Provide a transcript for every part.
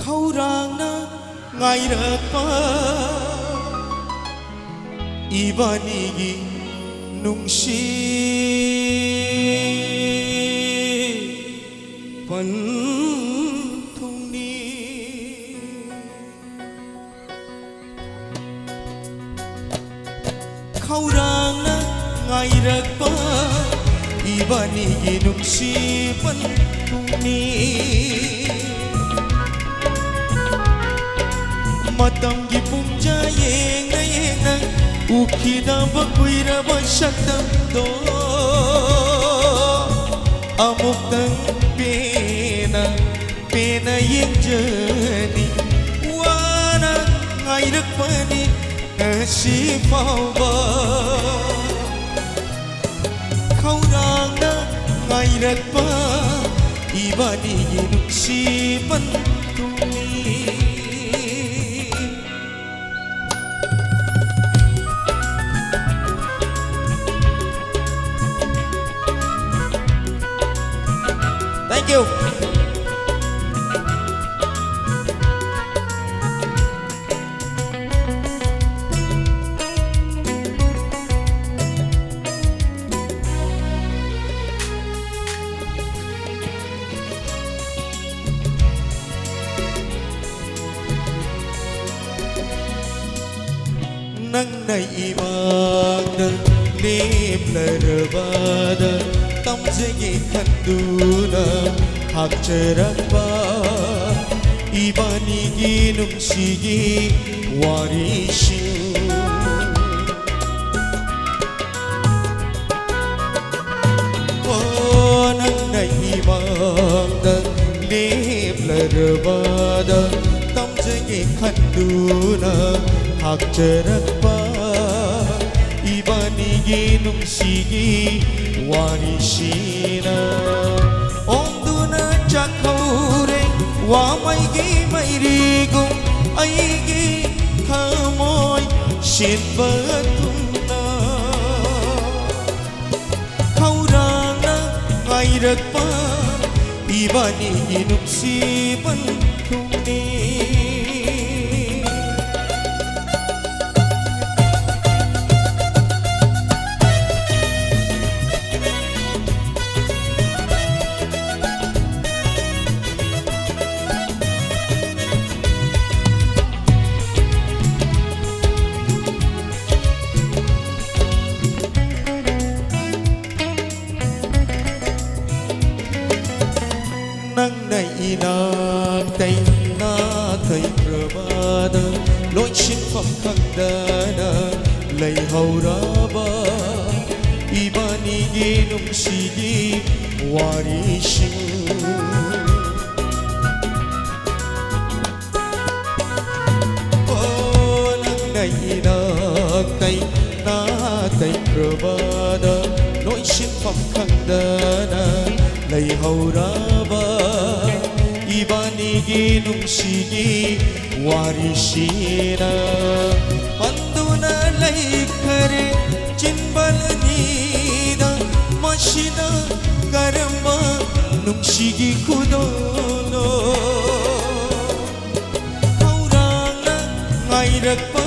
가오랑나 ngairapa 이반이기 뭉시 관통니 가오랑나 ngairapa 이반이기 뭉시 관통니 Matang gipung jayeng na yeng na ukida bakuira basyatam do amuk tang pena yeng jani wana ngairak pani nasipau ba kaurang na ngairak pa ibani ginuk sipan tumi. Thank you. Nang naibada lim larabada tam jegi khanduna hak ceramba ibani ginum sigi warishu oh nang naibada lim larabada tam jegi khanduna hak ceramba ibani ginum sigi warishina onduna chakhure wa maigi mairigum aigi thamoy shinbatuna kaurana ngairakpa ibani ginum sipan thumni nang nay inang tay na tay prabada loi shin pham khang dana lay hauraba ibani ginum sigi warishu oh nang nay inang tay na tay prabada loi shin pham khang dana lay hauraba ibani ginum sigi warishina anduna lay kare chinbal nida mashina karamba num sigi kudono haurana ngairakpa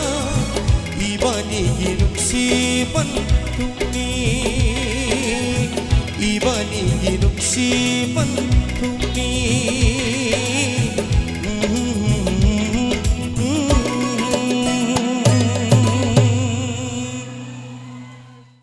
ibani ginum sipan tumi ibani ginum sipan tumi